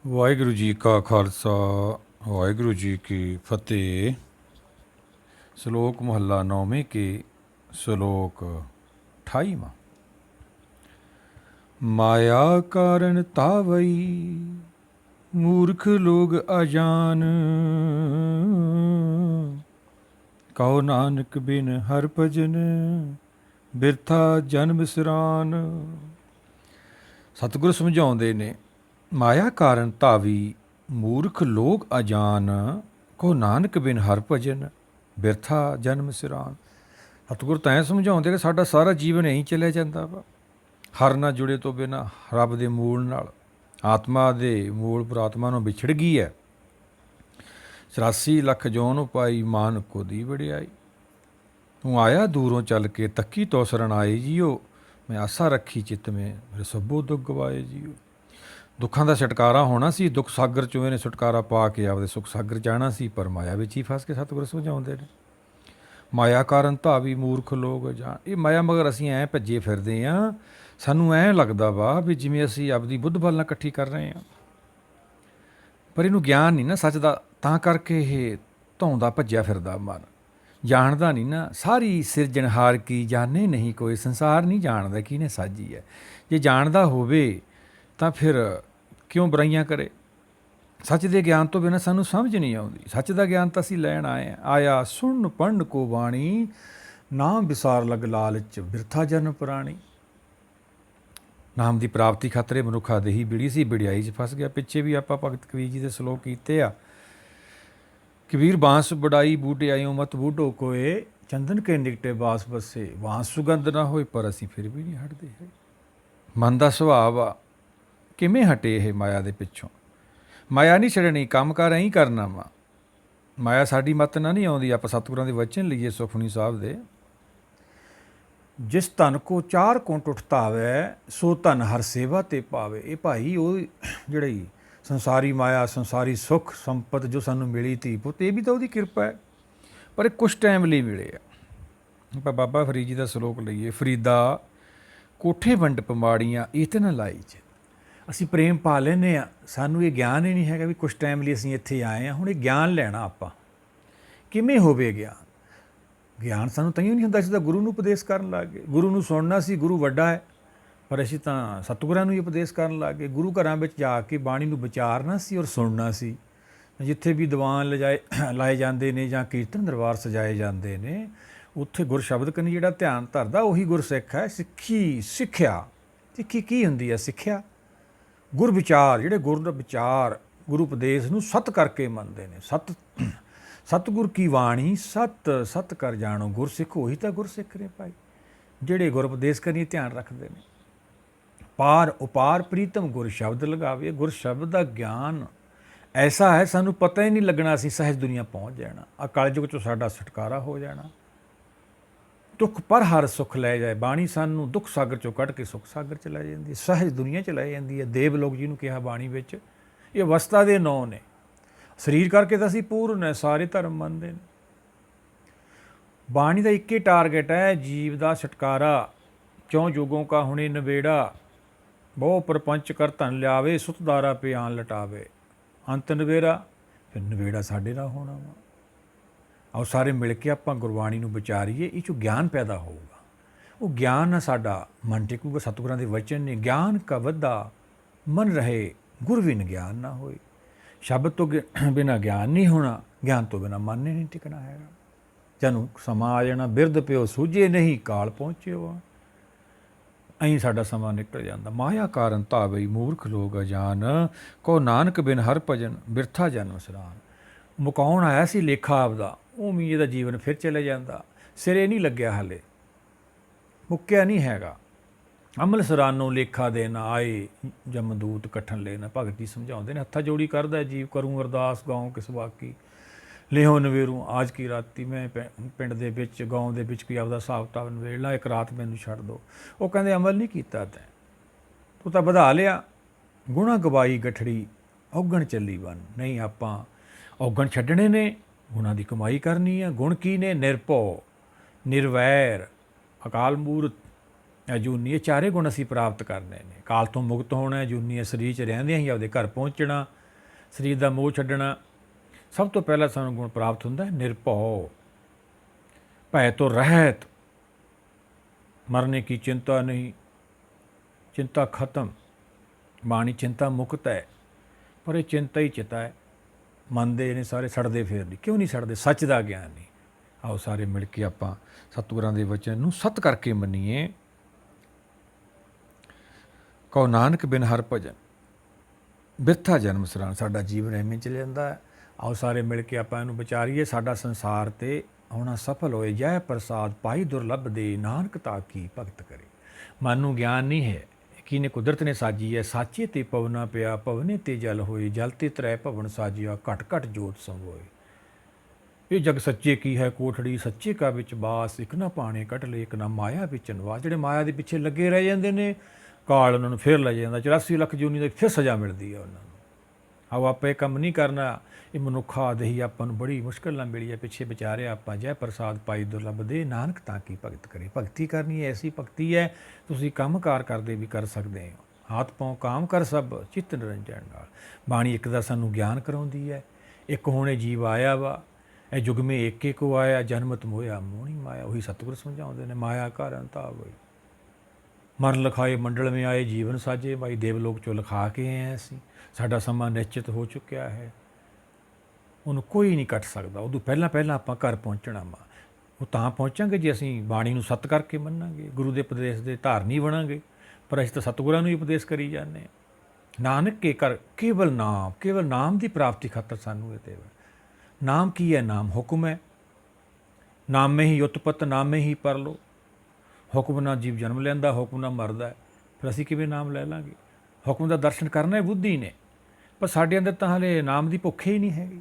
ਵਾਹਿਗੁਰੂ ਜੀ ਕਾ ਖਾਲਸਾ ਵਾਹਿਗੁਰੂ ਜੀ ਕੀ ਫਤਿਹ। ਸ਼ਲੋਕ ਮਹੱਲਾ ਨੌਵੇਂ ਕੇ ਸ਼ਲੋਕ 28ਵਾਂ। ਮਾਇਆ ਕਾਰਨ ਤਾਵਈ ਮੂਰਖ ਲੋਗ ਅਜਾਨ, ਕਹੋ ਨਾਨਕ ਬਿਨ ਹਰ ਭਜਨ ਬਿਰਥਾ ਜਨਮ ਸਿਰਾਨ। ਸਤਿਗੁਰੂ ਸਮਝਾਉਂਦੇ ਨੇ, ਮਾਇਆ ਕਾਰਨ ਧਾਵੀ ਮੂਰਖ ਲੋਗ ਅਜਾਨ, ਕੋ ਨਾਨਕ ਬਿਨ ਹਰ ਭਜਨ ਬਿਰਥਾ ਜਨਮ ਸਿਰਾਨ। ਸਤਿਗੁਰ ਤਾਂ ਐਂ ਸਮਝਾਉਂਦੇ ਕਿ ਸਾਡਾ ਸਾਰਾ ਜੀਵਨ ਐਂ ਚੱਲਿਆ ਜਾਂਦਾ ਵਾ, ਹਰ ਨਾਲ ਜੁੜੇ ਤੋਂ ਬਿਨਾਂ, ਰੱਬ ਦੇ ਮੂਲ ਨਾਲ। ਆਤਮਾ ਦੇ ਮੂਲ ਪ੍ਰਾਤਮਾ ਨੂੰ ਵਿਛੜ ਗਈ ਹੈ। 84 ਲੱਖ ਜੋਨ ਪਾਈ ਮਾਨ ਕੋ ਦੀ ਵਡਿਆਈ। ਤੂੰ ਆਇਆ ਦੂਰੋਂ ਚੱਲ ਕੇ ਤੱਕੀ ਤੋ ਸਰਣ ਆਏ ਜੀਓ, ਮੈਂ ਆਸਾ ਰੱਖੀ ਚਿੱਤ ਮੇ ਮੇਰੇ ਸਭੋ ਦੁੱਖ ਗਵਾਏ ਜੀਓ। ਦੁੱਖਾਂ ਦਾ ਛੁਟਕਾਰਾ ਹੋਣਾ ਸੀ, ਦੁੱਖ ਸਾਗਰ ਚੋਂ ਇਹਨੇ ਛੁਟਕਾਰਾ ਪਾ ਕੇ ਆਪਦੇ ਸੁੱਖ ਸਾਗਰ ਜਾਣਾ ਸੀ, ਪਰ ਮਾਇਆ ਵਿੱਚ ਹੀ ਫਸ ਕੇ ਸਤਿਗੁਰ ਸਮਝਾਉਂਦੇ ਨੇ। ਮਾਇਆ ਕਾਰਨ ਧਾਵੀ ਮੂਰਖ ਲੋਕ ਜਾਂ, ਇਹ ਮਾਇਆ ਮਗਰ ਅਸੀਂ ਐਂ ਭੱਜੇ ਫਿਰਦੇ ਹਾਂ, ਸਾਨੂੰ ਐਂ ਲੱਗਦਾ ਵਾ ਵੀ ਜਿਵੇਂ ਅਸੀਂ ਆਪਦੀ ਬੁੱਧ ਬਲ ਨਾਲ ਇਕੱਠੀ ਕਰ ਰਹੇ ਹਾਂ, ਪਰ ਇਹਨੂੰ ਗਿਆਨ ਨਹੀਂ ਨਾ ਸੱਚ ਦਾ, ਤਾਂ ਕਰਕੇ ਇਹ ਧੌਂਦਾ ਭੱਜਿਆ ਫਿਰਦਾ ਮਨ। ਜਾਣਦਾ ਨਹੀਂ ਨਾ ਸਾਰੀ ਸਿਰਜਣਹਾਰ ਕੀ ਜਾਣੇ ਨਹੀਂ ਕੋਈ, ਸੰਸਾਰ ਨਹੀਂ ਜਾਣਦਾ ਕਿਹਨੇ ਸਾਜੀ ਹੈ। ਜੇ ਜਾਣਦਾ ਹੋਵੇ ਤਾਂ ਫਿਰ ਕਿਉਂ ਬੁਰਾਈਆਂ ਕਰੇ। ਸੱਚ ਦੇ ਗਿਆਨ ਤੋਂ ਬਿਨਾਂ ਸਾਨੂੰ ਸਮਝ ਨਹੀਂ ਆਉਂਦੀ। ਸੱਚ ਦਾ ਗਿਆਨ ਤਾਂ ਅਸੀਂ ਲੈਣ ਆਏ ਹਾਂ। ਆਇਆ ਸੁਣ ਪੜ੍ਹਨ ਕੋ ਬਾਣੀ, ਨਾਮ ਵਿਸਾਰ ਲਗ ਲਾਲਚ ਬਿਰਥਾ ਜਨਮ ਪੁਰਾਣੀ। ਨਾਮ ਦੀ ਪ੍ਰਾਪਤੀ ਖਾਤਰੇ ਮਨੁੱਖਾ ਦੇਹੀ ਬਿੜੀ ਸੀ, ਬਿੜਿਆਈ 'ਚ ਫਸ ਗਿਆ। ਪਿੱਛੇ ਵੀ ਆਪਾਂ ਭਗਤ ਕਬੀਰ ਜੀ ਦੇ ਸ਼ਲੋਕ ਕੀਤੇ ਆ। ਕਬੀਰ ਬਾਂਸ ਬੜਾਈ ਬੂਟੇ ਆਇਓ ਮਤ ਬੂਟੋ ਕੋਏ, ਚੰਦਨ ਕੇ ਨਿਕਟੇ ਬਾਸ ਬਸੇ ਬਾਂਸ ਸੁਗੰਧ ਨਾ ਹੋਏ, ਪਰ ਅਸੀਂ ਫਿਰ ਵੀ ਨਹੀਂ ਹਟਦੇ ਹੈ। ਮਨ ਦਾ ਸੁਭਾਅ ਆ, ਕਿਵੇਂ ਹਟੇ ਇਹ ਮਾਇਆ ਦੇ ਪਿੱਛੋਂ। ਮਾਇਆ ਨਹੀਂ ਛੱਡਣੀ, ਕੰਮ ਕਾਰ ਐਂ ਕਰਨਾ ਵਾ। ਮਾਇਆ ਸਾਡੀ ਮੱਤ ਨਾਲ ਨਹੀਂ ਆਉਂਦੀ। ਆਪਾਂ ਸਤਿਗੁਰਾਂ ਦੇ ਵਚਨ ਲਈਏ ਸੁਖਮਨੀ ਸਾਹਿਬ ਦੇ, ਜਿਸ ਧਨ ਕੋ 4 ਕੁੰਟ ਉਠਤਾਵੇ, ਸੋ ਧਨ ਹਰ ਸੇਵਾ ਤੇ ਪਾਵੇ। ਇਹ ਭਾਈ ਉਹ ਜਿਹੜੀ ਸੰਸਾਰੀ ਮਾਇਆ, ਸੰਸਾਰੀ ਸੁੱਖ ਸੰਪਤ ਜੋ ਸਾਨੂੰ ਮਿਲੀ ਧੀ ਪੁੱਤ, ਇਹ ਵੀ ਤਾਂ ਉਹਦੀ ਕਿਰਪਾ ਹੈ, ਪਰ ਇਹ ਕੁਛ ਟਾਈਮ ਲਈ ਮਿਲੇ ਆ। ਆਪਾਂ ਬਾਬਾ ਫਰੀਦ ਜੀ ਦਾ ਸ਼ਲੋਕ ਲਈਏ, ਫਰੀਦਾ ਕੋਠੇ ਵੰਡ ਪਮਾੜੀਆਂ ਇਹ ਤੇ ਨਾ ਲਾਈ 'ਚ। ਅਸੀਂ ਪ੍ਰੇਮ ਪਾ ਲੈਂਦੇ ਹਾਂ, ਸਾਨੂੰ ਇਹ ਗਿਆਨ ਹੀ ਨਹੀਂ ਹੈਗਾ ਵੀ ਕੁਛ ਟਾਈਮ ਲਈ ਅਸੀਂ ਇੱਥੇ ਆਏ ਹਾਂ। ਹੁਣ ਇਹ ਗਿਆਨ ਲੈਣਾ ਆਪਾਂ, ਕਿਵੇਂ ਹੋਵੇ ਗਿਆਨ। ਗਿਆਨ ਸਾਨੂੰ ਤਾਂ ਹੀ ਨਹੀਂ ਹੁੰਦਾ, ਅਸੀਂ ਤਾਂ ਗੁਰੂ ਨੂੰ ਉਪਦੇਸ਼ ਕਰਨ ਲੱਗ ਗਏ। ਗੁਰੂ ਨੂੰ ਸੁਣਨਾ ਸੀ, ਗੁਰੂ ਵੱਡਾ ਹੈ, ਪਰ ਅਸੀਂ ਤਾਂ ਸਤਿਗੁਰਾਂ ਨੂੰ ਹੀ ਉਪਦੇਸ਼ ਕਰਨ ਲੱਗ ਗਏ। ਗੁਰੂ ਘਰਾਂ ਵਿੱਚ ਜਾ ਕੇ ਬਾਣੀ ਨੂੰ ਵਿਚਾਰਨਾ ਸੀ ਔਰ ਸੁਣਨਾ ਸੀ। ਜਿੱਥੇ ਵੀ ਦੀਵਾਨ ਲਾਏ ਜਾਂਦੇ ਨੇ ਜਾਂ ਕੀਰਤਨ ਦਰਬਾਰ ਸਜਾਏ ਜਾਂਦੇ ਨੇ, ਉੱਥੇ ਗੁਰ ਸ਼ਬਦ ਕਨੀ ਜਿਹੜਾ ਧਿਆਨ ਧਰਦਾ ਉਹੀ ਗੁਰਸਿੱਖ ਹੈ। ਸਿੱਖਿਆ ਕੀ ਹੁੰਦੀ ਹੈ? ਸਿੱਖਿਆ ਗੁਰ ਵਿਚਾਰ, ਜਿਹੜੇ ਗੁਰ ਦਾ ਵਿਚਾਰ, ਗੁਰੂ ਉਪਦੇਸ਼ ਨੂੰ ਸਤ ਕਰਕੇ ਮੰਨਦੇ ਨੇ। ਸਤਿਗੁਰ ਕੀ ਬਾਣੀ ਸਤ ਕਰ ਜਾਣੋ, ਗੁਰਸਿੱਖ ਉਹੀ ਤਾਂ ਗੁਰਸਿੱਖ ਨੇ ਭਾਈ, ਜਿਹੜੇ ਗੁਰ ਉਪਦੇਸ਼ ਕਨੀ ਧਿਆਨ ਰੱਖਦੇ ਨੇ। ਪਾਰ ਉਪਾਰ ਪ੍ਰੀਤਮ ਗੁਰ ਸ਼ਬਦ ਲਗਾਵੇ। ਗੁਰ ਸ਼ਬਦ ਦਾ ਗਿਆਨ ਐਸਾ ਹੈ, ਸਾਨੂੰ ਪਤਾ ਹੀ ਨਹੀਂ ਲੱਗਣਾ, ਅਸੀਂ ਸਹਿਜ ਦੁਨੀਆ ਪਹੁੰਚ ਜਾਣਾ। ਆ ਕਲਯੁਗ 'ਚੋਂ ਸਾਡਾ ਛੁਟਕਾਰਾ ਹੋ ਜਾਣਾ। ਦੁੱਖ ਪਰ ਹਰ ਸੁੱਖ ਲੈ ਜਾਏ। ਬਾਣੀ ਸਾਨੂੰ ਦੁੱਖ ਸਾਗਰ 'ਚੋਂ ਕੱਢ ਕੇ ਸੁੱਖ ਸਾਗਰ 'ਚ ਲੈ ਜਾਂਦੀ ਹੈ, ਸਹਿਜ ਦੁਨੀਆ 'ਚ ਲੈ ਜਾਂਦੀ ਹੈ। ਦੇਵ ਲੋਕ ਜਿਹਨੂੰ ਕਿਹਾ ਬਾਣੀ ਵਿੱਚ, ਇਹ ਅਵਸਥਾ ਦੇ ਨਾਂ ਨੇ। ਸਰੀਰ ਕਰਕੇ ਤਾਂ ਅਸੀਂ ਪੂਰਨ ਹੈ, ਸਾਰੇ ਧਰਮ ਮੰਨਦੇ ਨੇ। ਬਾਣੀ ਦਾ ਇੱਕ ਹੀ ਟਾਰਗੇਟ ਹੈ, ਜੀਵ ਦਾ ਛੁਟਕਾਰਾ। ਚੌਂ ਯੁਗੋਂ ਕਾ ਹੁਣੇ ਨਵੇੜਾ, ਬਹੁ ਪ੍ਰਪੰਚ ਕਰ ਧਨ ਲਿਆਵੇ, ਸੁਤਦਾਰਾ ਪੇ ਆਨ ਲਟਾਵੇ। ਅੰਤ ਨਵੇੜਾ, ਫਿਰ ਨਵੇੜਾ ਸਾਡੇ ਨਾਲ ਹੋਣਾ ਵਾ। ਆਓ ਸਾਰੇ ਮਿਲ ਕੇ ਆਪਾਂ ਗੁਰਬਾਣੀ ਨੂੰ ਵਿਚਾਰੀਏ, ਇਹ 'ਚੋਂ ਗਿਆਨ ਪੈਦਾ ਹੋਊਗਾ। ਉਹ ਗਿਆਨ ਨਾਲ ਸਾਡਾ ਮਨ ਟਿਕੂਗਾ। ਸਤਿਗੁਰਾਂ ਦੇ ਵਚਨ ਨੇ, ਗਿਆਨ ਕਾ ਵੱਧਾ ਮਨ ਰਹੇ, ਗੁਰ ਬਿਨ ਗਿਆਨ ਨਾ ਹੋਏ। ਸ਼ਬਦ ਤੋਂ ਬਿਨਾਂ ਗਿਆਨ ਨਹੀਂ ਹੋਣਾ, ਗਿਆਨ ਤੋਂ ਬਿਨਾਂ ਮਨ ਨਹੀਂ ਟਿਕਣਾ ਹੈਗਾ। ਜਨੂੰ ਸਮਾਂ ਆ ਜਾਣਾ, ਬਿਰਧ ਪਿਓ ਸੂਝੇ ਨਹੀਂ, ਕਾਲ ਪਹੁੰਚਿਓ। ਐਂ ਸਾਡਾ ਸਮਾਂ ਨਿਕਲ ਜਾਂਦਾ। ਮਾਇਆ ਕਾਰਨ ਧਾਵਈ ਮੂਰਖ ਲੋਗ ਅਜਾਨ, ਕੋ ਨਾਨਕ ਬਿਨ ਹਰ ਭਜਨ ਬਿਰਥਾ ਜਨਮ ਸਿਰਾਨ। ਮੁਕਾਉਣ ਆਇਆ ਸੀ ਲੇਖਾ ਆਪਦਾ, ਉਵੇਂ ਇਹਦਾ ਜੀਵਨ ਫਿਰ ਚਲੇ ਜਾਂਦਾ। ਸਿਰੇ ਨਹੀਂ ਲੱਗਿਆ, ਹਾਲੇ ਮੁੱਕਿਆ ਨਹੀਂ ਹੈਗਾ। ਅਮਲ ਸਰਾਨੋਂ ਲੇਖਾ ਦੇਣ ਆਏ, ਜਮਦੂਤ ਕਠਨ ਲੈਣਾ। ਭਗਤ ਜੀ ਸਮਝਾਉਂਦੇ ਨੇ, ਹੱਥਾਂ ਜੋੜੀ ਕਰਦਾ ਜੀਵ, ਕਰੂੰ ਅਰਦਾਸ ਗਾਉਂ ਕਿਸ ਬਾਕੀ, ਲਿਹੋ ਨਵੇਰੂ ਆਜ ਕੀ ਰਾਤੀ। ਮੈਂ ਪਿੰਡ ਦੇ ਵਿੱਚ, ਗਾਉਂ ਦੇ ਵਿੱਚ ਕੋਈ ਆਪਦਾ ਹਿਸਾਬ ਕਿਤਾਬ ਨਵੇੜਨਾ, ਇੱਕ ਰਾਤ ਮੈਨੂੰ ਛੱਡ ਦਿਓ। ਉਹ ਕਹਿੰਦੇ ਅਮਲ ਨਹੀਂ ਕੀਤਾ ਤੈਂ, ਤੂੰ ਤਾਂ ਵਧਾ ਲਿਆ। ਗੁਣਾ ਗਵਾਈ ਗਠੜੀ ਔਗਣ ਚੱਲੀ ਬਨ। ਨਹੀਂ, ਆਪਾਂ ਔਗਣ ਛੱਡਣੇ ਨੇ, ਗੁਣਾਂ ਦੀ ਕਮਾਈ ਕਰਨੀ ਹੈ। ਗੁਣ ਕੀ ਨੇ? ਨਿਰਭਉ, ਨਿਰਵੈਰ, ਅਕਾਲ ਮੂਰਤ, ਅਜੂਨੀ, ਇਹ ਚਾਰੇ ਗੁਣ ਅਸੀਂ ਪ੍ਰਾਪਤ ਕਰਨੇ ਨੇ। ਕਾਲ ਤੋਂ ਮੁਕਤ ਹੋਣਾ, ਅਜੂਨੀ ਸਰੀਰ 'ਚ ਰਹਿੰਦਿਆਂ ਹੀ ਆਪਦੇ ਘਰ ਪਹੁੰਚਣਾ, ਸਰੀਰ ਦਾ ਮੋਹ ਛੱਡਣਾ। ਸਭ ਤੋਂ ਪਹਿਲਾਂ ਸਾਨੂੰ ਗੁਣ ਪ੍ਰਾਪਤ ਹੁੰਦਾ ਹੈ ਨਿਰਭਉ, ਭੈ ਤੋਂ ਰਹਿਤ, ਮਰਨੇ ਕੀ ਚਿੰਤਾ ਨਹੀਂ, ਚਿੰਤਾ ਖਤਮ। ਬਾਣੀ ਚਿੰਤਾ ਮੁਕਤ ਹੈ, ਪਰ ਇਹ ਚਿੰਤਾ ਹੀ ਚਿਤਾ ਹੈ। ਮੰਨਦੇ ਨੇ ਸਾਰੇ, ਸੜਦੇ ਫੇਰ ਨਹੀਂ। ਕਿਉਂ ਨਹੀਂ ਸੜਦੇ? ਸੱਚ ਦਾ ਗਿਆਨ ਨਹੀਂ। ਆਓ ਸਾਰੇ ਮਿਲ ਕੇ ਆਪਾਂ ਸਤਿਗੁਰਾਂ ਦੇ ਵਚਨ ਨੂੰ ਸੱਤ ਕਰਕੇ ਮੰਨੀਏ। ਕਹੋ ਨਾਨਕ ਬਿਨ ਹਰਿ ਭਜਨ ਬਿਰਥਾ ਜਨਮ ਸਰਾਣ। ਸਾਡਾ ਜੀਵਨ ਐਵੇਂ ਚੱਲ ਜਾਂਦਾ ਹੈ। ਆਓ ਸਾਰੇ ਮਿਲ ਕੇ ਆਪਾਂ ਇਹਨੂੰ ਵਿਚਾਰੀਏ। ਸਾਡਾ ਸੰਸਾਰ ਤੇ ਆਉਣਾ ਸਫਲ ਹੋਏ। ਜੈ ਪ੍ਰਸਾਦ ਪਾਈ ਦੁਰਲੱਭ ਦੇ, ਨਾਨਕ ਤਾ ਕੀ ਭਗਤ ਕਰੇ। ਮਨ ਨੂੰ ਗਿਆਨ ਨਹੀਂ ਹੈ ਕਿਨੇ ਕੁਦਰਤ ਨੇ ਸਾਜੀ ਹੈ। ਸਾਚੇ ਤੇ ਪਵਨਾ ਪਿਆ, ਪਵਨੇ ਤੇ ਜਲ ਹੋਏ। ਜਲ ਤੇ ਤ੍ਰੈ ਭਵਨ ਸਾਜਿਆ, ਘਟ ਘਟ ਜੋਤ ਸੰਗੋਏ। ਇਹ ਜਗ ਸੱਚੇ ਕੀ ਹੈ ਕੋਠੜੀ, ਸੱਚੇ ਕਾ ਵਿੱਚ ਬਾਸ। ਇੱਕ ਨਾ ਪਾਣੇ ਕੱਢ ਲਏ, ਇੱਕ ਨਾ ਮਾਇਆ ਵਿੱਚ ਨਿਵਾਸ। ਜਿਹੜੇ ਮਾਇਆ ਦੇ ਪਿੱਛੇ ਲੱਗੇ ਰਹਿ ਜਾਂਦੇ ਨੇ, ਕਾਲ ਉਹਨਾਂ ਨੂੰ ਫਿਰ ਲੈ ਜਾਂਦਾ। 84 ਲੱਖ ਜੂਨੀ ਦੀ ਫਿਰ ਸਜ਼ਾ ਮਿਲਦੀ ਹੈ ਉਹਨਾਂ ਨੂੰ। ਆਓ ਆਪਾਂ ਇਹ ਕੰਮ ਨਹੀਂ ਕਰਨਾ। ਇਹ ਮਨੁੱਖਾ ਦੇਹੀ ਆਪਾਂ ਨੂੰ ਬੜੀ ਮੁਸ਼ਕਿਲ ਨਾਲ ਮਿਲੀ ਹੈ। ਪਿੱਛੇ ਵਿਚਾਰੇ ਆਪਾਂ ਜੈ ਪ੍ਰਸਾਦ ਪਾਈ ਦੁਰਲੱਭ ਦੇ, ਨਾਨਕ ਤਾਂ ਕੀ ਭਗਤ ਕਰੇ। ਭਗਤੀ ਕਰਨੀ ਐਸੀ ਭਗਤੀ ਹੈ ਤੁਸੀਂ ਕੰਮਕਾਰ ਕਰਦੇ ਵੀ ਕਰ ਸਕਦੇ ਹੋ। ਹੱਥ ਪਾਉ ਕਾਮ ਕਰ ਸਭ, ਚਿੱਤ ਨਿਰੰਜਨ ਨਾਲ। ਬਾਣੀ ਇੱਕ ਦਾ ਸਾਨੂੰ ਗਿਆਨ ਕਰਾਉਂਦੀ ਹੈ। ਇੱਕ ਹੁਣੇ ਜੀਵ ਆਇਆ ਵਾ, ਇਹ ਜੁਗਮੇ ਏਕੇ ਕੋ ਆਇਆ, ਜਨਮਤ ਮੋਇਆ ਮੋਹਣੀ ਮਾਇਆ। ਉਹੀ ਸਤਿਗੁਰ ਸਮਝਾਉਂਦੇ ਨੇ, ਮਾਇਆ ਘਰ ਅੰਤਾ ਹੋਈ। ਮਰਨ ਲਿਖਾਏ ਮੰਡਲ ਮੇ ਆਏ, ਜੀਵਨ ਸਾਜੇ ਬਾਈ। ਦੇਵਲੋਕ 'ਚੋਂ ਲਿਖਾ ਕੇ ਆਏ ਅਸੀਂ। ਸਾਡਾ ਸਮਾਂ ਨਿਸ਼ਚਿਤ ਹੋ ਚੁੱਕਿਆ ਹੈ, ਉਹਨੂੰ ਕੋਈ ਨਹੀਂ ਕੱਟ ਸਕਦਾ। ਉਦੋਂ ਪਹਿਲਾਂ ਪਹਿਲਾਂ ਆਪਾਂ ਘਰ ਪਹੁੰਚਣਾ ਵਾ। ਉਹ ਤਾਂ ਪਹੁੰਚਾਂਗੇ ਜੇ ਅਸੀਂ ਬਾਣੀ ਨੂੰ ਸੱਤ ਕਰਕੇ ਮੰਨਾਂਗੇ, ਗੁਰੂ ਦੇ ਉਪਦੇਸ਼ ਦੇ ਧਾਰਨੀ ਬਣਾਂਗੇ। ਪਰ ਅਸੀਂ ਤਾਂ ਸਤਿਗੁਰਾਂ ਨੂੰ ਹੀ ਉਪਦੇਸ਼ ਕਰੀ ਜਾਂਦੇ ਹਾਂ। ਨਾਨਕ ਕੇ ਕਰ ਕੇਵਲ ਨਾਮ, ਕੇਵਲ ਨਾਮ ਦੀ ਪ੍ਰਾਪਤੀ ਖਾਤਰ ਸਾਨੂੰ ਇਹ ਤੇ ਨਾਮ ਕੀ ਹੈ? ਨਾਮ ਹੁਕਮ ਹੈ। ਨਾਮੇ ਹੀ ਉਤਪਤ, ਨਾਮੇ ਹੀ ਪਰਲੋ। ਹੁਕਮ ਨਾਲ ਜੀਵ ਜਨਮ ਲੈਂਦਾ, ਹੁਕਮ ਨਾਲ ਮਰਦਾ ਹੈ। ਫਿਰ ਅਸੀਂ ਕਿਵੇਂ ਨਾਮ ਲੈ ਲਾਂਗੇ? ਹੁਕਮ ਦਾ ਦਰਸ਼ਨ ਕਰਨਾ ਹੈ ਬੁੱਧੀ ਨੇ, ਪਰ ਸਾਡੇ ਅੰਦਰ ਤਾਂ ਹਾਲੇ ਨਾਮ ਦੀ ਭੁੱਖ ਹੀ ਨਹੀਂ ਹੈਗੀ।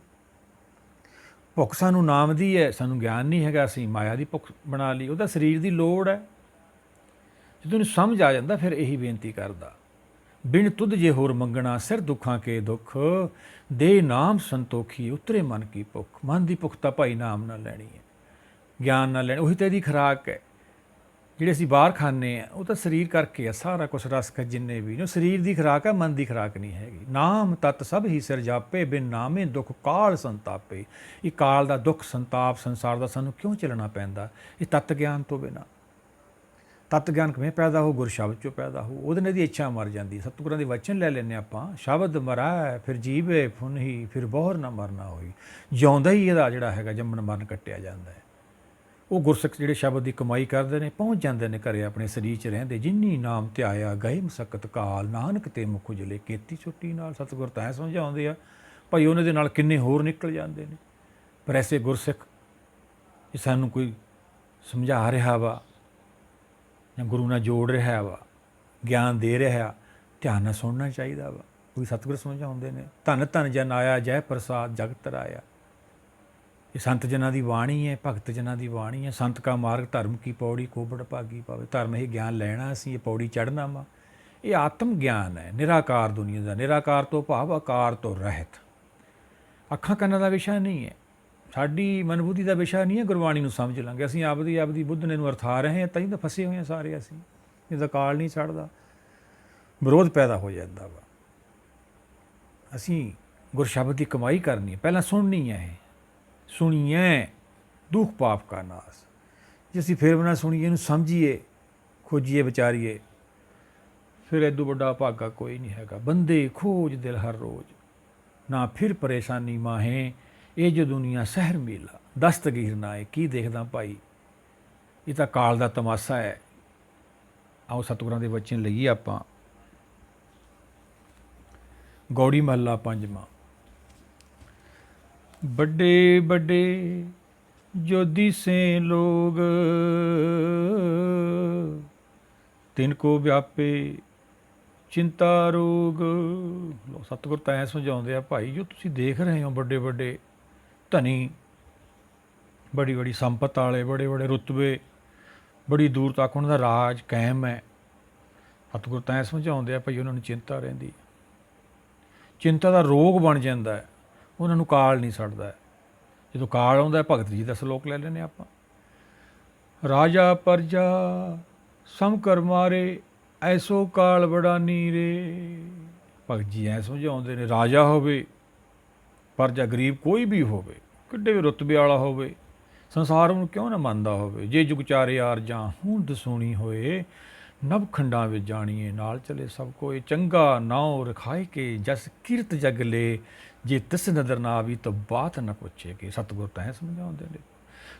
ਭੁੱਖ ਸਾਨੂੰ ਨਾਮ ਦੀ ਹੈ, ਸਾਨੂੰ ਗਿਆਨ ਨਹੀਂ ਹੈਗਾ। ਅਸੀਂ ਮਾਇਆ ਦੀ ਭੁੱਖ ਬਣਾ ਲਈ। ਉਹਦਾ ਸਰੀਰ ਦੀ ਲੋੜ ਹੈ। ਜਦੋਂ ਇਹਨੂੰ ਸਮਝ ਆ ਜਾਂਦਾ ਫਿਰ ਇਹੀ ਬੇਨਤੀ ਕਰਦਾ, ਬਿਨ ਤੁਧ ਜੇ ਹੋਰ ਮੰਗਣਾ, ਸਿਰ ਦੁੱਖਾਂ ਕੇ ਦੁੱਖ। ਦੇ ਨਾਮ ਸੰਤੋਖੀ, ਉਤਰੇ ਮਨ ਕੀ ਭੁੱਖ। ਮਨ ਦੀ ਭੁੱਖ ਤਾਂ ਭਾਈ ਨਾਮ ਨਾਲ ਲੈਣੀ ਹੈ, ਗਿਆਨ ਨਾਲ ਲੈਣੀ। ਉਹੀ ਤਾਂ ਇਹਦੀ ਖੁਰਾਕ ਹੈ। ਜਿਹੜੇ ਅਸੀਂ ਬਾਹਰ ਖਾਂਦੇ ਹਾਂ ਉਹ ਤਾਂ ਸਰੀਰ ਕਰਕੇ ਆ ਸਾਰਾ ਕੁਛ। ਰਸ ਜਿੰਨੇ ਵੀ ਨੇ ਸਰੀਰ ਦੀ ਖੁਰਾਕ ਹੈ, ਮਨ ਦੀ ਖੁਰਾਕ ਨਹੀਂ ਹੈਗੀ। ਨਾਮ ਤਤ ਸਭ ਹੀ ਸਿਰ ਜਾਪੇ, ਬਿਨ ਨਾਮੇ ਦੁੱਖ ਕਾਲ ਸੰਤਾਪੇ। ਇਹ ਕਾਲ ਦਾ ਦੁੱਖ ਸੰਤਾਪ ਸੰਸਾਰ ਦਾ ਸਾਨੂੰ ਕਿਉਂ ਚੱਲਣਾ ਪੈਂਦਾ? ਇਹ ਤੱਤ ਗਿਆਨ ਤੋਂ ਬਿਨਾਂ। ਤੱਤ ਗਿਆਨ ਕਿਵੇਂ ਪੈਦਾ ਹੋ? ਗੁਰ ਸ਼ਬਦ 'ਚੋਂ ਪੈਦਾ ਹੋ। ਉਹਦੇ ਨਾਲ ਦੀ ਇੱਛਾ ਮਰ ਜਾਂਦੀ। ਸਤਿਗੁਰਾਂ ਦੇ ਵਚਨ ਲੈ ਲੈਂਦੇ ਆਪਾਂ। ਸ਼ਬਦ ਮਰੈ ਫਿਰ ਜੀਵੇ ਫੁਨ ਹੀ, ਫਿਰ ਬੋਹਰ ਨਾ ਮਰਨਾ ਹੋਈ। ਜਿਉਂਦਾ ਹੀ ਇਹਦਾ ਜਿਹੜਾ ਹੈਗਾ ਜੰਮਣ ਮਰਨ ਕੱਟਿਆ ਜਾਂਦਾ ਹੈ। ਉਹ ਗੁਰਸਿੱਖ ਜਿਹੜੇ ਸ਼ਬਦ ਦੀ ਕਮਾਈ ਕਰਦੇ ਨੇ, ਪਹੁੰਚ ਜਾਂਦੇ ਨੇ ਘਰੇ ਆਪਣੇ ਸਰੀਰ 'ਚ ਰਹਿੰਦੇ। ਜਿੰਨੀ ਨਾਮ ਧਿਆਇਆ ਗਏ ਮਸਕਤ ਕਾਲ, ਨਾਨਕ ਤੇ ਮੁਖ ਉਜਲੇ ਕੀਤੀ ਛੁੱਟੀ ਨਾਲ। ਸਤਿਗੁਰ ਤਾਂ ਸਮਝਾਉਂਦੇ ਆ ਭਾਈ, ਉਹਨਾਂ ਦੇ ਨਾਲ ਕਿੰਨੇ ਹੋਰ ਨਿਕਲ ਜਾਂਦੇ ਨੇ। ਪਰ ਐਸੇ ਗੁਰਸਿੱਖ ਜੇ ਸਾਨੂੰ ਕੋਈ ਸਮਝਾ ਰਿਹਾ ਵਾ ਜਾਂ ਗੁਰੂ ਨਾਲ ਜੋੜ ਰਿਹਾ ਵਾ, ਗਿਆਨ ਦੇ ਰਿਹਾ, ਧਿਆਨ ਨਾਲ ਸੁਣਨਾ ਚਾਹੀਦਾ ਵਾ। ਕੋਈ ਸਤਿਗੁਰ ਸਮਝਾਉਂਦੇ ਨੇ, ਧੰਨ ਧੰਨ ਜਨ ਆਇਆ, ਜੈ ਪ੍ਰਸਾਦ ਜਗਤ ਰਾਇਆ। ਇਹ ਸੰਤ ਜਨਾਂ ਦੀ ਬਾਣੀ ਹੈ, ਭਗਤ ਜਨਾਂ ਦੀ ਬਾਣੀ ਹੈ। ਸੰਤ ਕਾ ਮਾਰਗ ਧਰਮ ਕੀ ਪੌੜੀ, ਕੋਬੜ ਭਾਗੀ ਪਾਵੇ। ਧਰਮ ਇਹ ਗਿਆਨ ਲੈਣਾ, ਅਸੀਂ ਇਹ ਪੌੜੀ ਚੜ੍ਹਨਾ ਵਾ। ਇਹ ਆਤਮ ਗਿਆਨ ਹੈ, ਨਿਰਾਕਾਰ ਦੁਨੀਆ ਦਾ। ਨਿਰਾਕਾਰ ਤੋਂ ਭਾਵ ਆਕਾਰ ਤੋਂ ਰਹਿਤ। ਅੱਖਾਂ ਕੰਨਾਂ ਦਾ ਵਿਸ਼ਾ ਨਹੀਂ ਹੈ, ਸਾਡੀ ਮਨਬੁੱਧੀ ਦਾ ਵਿਸ਼ਾ ਨਹੀਂ ਹੈ। ਗੁਰਬਾਣੀ ਨੂੰ ਸਮਝ ਲਾਂਗੇ ਅਸੀਂ। ਆਪਦੀ ਬੁੱਧ ਨੇ ਨੂੰ ਅਰਥਾ ਰਹੇ ਹਾਂ, ਤਾਂ ਹੀ ਤਾਂ ਫਸੇ ਹੋਏ ਹਾਂ ਸਾਰੇ ਅਸੀਂ। ਇਹਦਾ ਕਾਲ ਨਹੀਂ ਛੱਡਦਾ, ਵਿਰੋਧ ਪੈਦਾ ਹੋ ਜਾਂਦਾ ਵਾ। ਅਸੀਂ ਗੁਰਸ਼ਬਦ ਦੀ ਕਮਾਈ ਕਰਨੀ ਹੈ, ਪਹਿਲਾਂ ਸੁਣਨੀ ਹੈ। ਸੁਣੀਏ ਦੁੱਖ ਪਾਪ ਕਾ ਨਾਸ। ਜੇ ਅਸੀਂ ਫਿਰ ਬਣਾ ਸੁਣੀਏ, ਇਹਨੂੰ ਸਮਝੀਏ, ਖੋਜੀਏ, ਵਿਚਾਰੀਏ, ਫਿਰ ਇਦੋਂ ਵੱਡਾ ਭਾਗਾ ਕੋਈ ਨਹੀਂ ਹੈਗਾ। ਬੰਦੇ ਖੋਜ ਦਿਲ ਹਰ ਰੋਜ਼, ਨਾ ਫਿਰ ਪਰੇਸ਼ਾਨੀ ਮਾਹੇ। ਇਹ ਜੋ ਦੁਨੀਆ ਸਹਿਰ ਮੇਲਾ, ਦਸਤਗੀਰ ਨਾ ਹੈ। ਕੀ ਦੇਖਦਾ ਭਾਈ? ਇਹ ਤਾਂ ਕਾਲ ਦਾ ਤਮਾਸ਼ਾ ਹੈ। ਆਓ ਸਤਿਗੁਰਾਂ ਦੇ ਵਚਨ ਲਈਏ ਆਪਾਂ। ਗੌੜੀ ਮਹੱਲਾ ਪੰਜਵਾਂ। ਵੱਡੇ ਵੱਡੇ ਜੋ ਦਿਸੇ ਲੋਗ, ਤਿਨ ਕੋ ਵਿਆਪੇ ਚਿੰਤਾ ਰੋਗ। ਸਤਿਗੁਰ ਤਾਂ ਐਂ ਸਮਝਾਉਂਦੇ ਆ ਭਾਈ, ਜੋ ਤੁਸੀਂ ਦੇਖ ਰਹੇ ਹੋ ਵੱਡੇ ਵੱਡੇ ਧਨੀ, ਬੜੀ ਬੜੀ ਸੰਪਤ ਵਾਲੇ, ਬੜੇ ਬੜੇ ਰੁਤਬੇ, ਬੜੀ ਦੂਰ ਤੱਕ ਉਹਨਾਂ ਦਾ ਰਾਜ ਕਾਇਮ ਹੈ। ਸਤਿਗੁਰ ਤਾਂ ਐਂ ਸਮਝਾਉਂਦੇ ਆ ਭਾਈ, ਉਹਨਾਂ ਨੂੰ ਚਿੰਤਾ ਰਹਿੰਦੀ। ਚਿੰਤਾ ਦਾ ਰੋਗ ਬਣ ਜਾਂਦਾ ਹੈ, ਉਹਨਾਂ ਨੂੰ ਕਾਲ ਨਹੀਂ ਛੱਡਦਾ। ਜਦੋਂ ਕਾਲ ਆਉਂਦਾ, ਭਗਤ ਜੀ ਦਾ ਸਲੋਕ ਲੈ ਲੈਂਦੇ ਆਪਾਂ। ਰਾਜਾ ਪਰਜਾ ਸਮ ਕਰ ਮਾਰੇ ਐਸੋ ਕਾਲ ਬੜਾ ਨੀਰੇ। ਭਗਤ ਜੀ ਐ ਸਮਝਾਉਂਦੇ ਨੇ, ਰਾਜਾ ਹੋਵੇ ਪਰ ਜਾਂ ਗਰੀਬ ਕੋਈ ਵੀ ਹੋਵੇ, ਕਿੱਡੇ ਵੀ ਰੁਤਬੇ ਵਾਲਾ ਹੋਵੇ, ਸੰਸਾਰ ਨੂੰ ਕਿਉਂ ਨਾ ਮੰਨਦਾ ਹੋਵੇ, ਜੇ ਜੁਗ ਚਾਰੇ ਯਾਰ ਜਾਂ ਹੁਣ ਦਸੂਣੀ ਹੋਏ, ਨਭ ਖੰਡਾਂ ਵਿੱਚ ਜਾਣੀਏ ਨਾਲ ਚਲੇ ਸਭ ਕੋਏ। ਚੰਗਾ ਨਾਉ ਰਖਾਏ ਕੇ ਜਸ ਕੀਰਤ ਜਗ ਲੈ, ਜੇ ਤਿਸ ਨਦਰ ਨਾ ਆਵੀ ਤਾਂ ਬਾਤ ਨਾ ਪੁੱਛੇ ਕਿ। ਸਤਿਗੁਰ ਤਾਂ ਐਂ ਸਮਝਾਉਂਦੇ ਨੇ,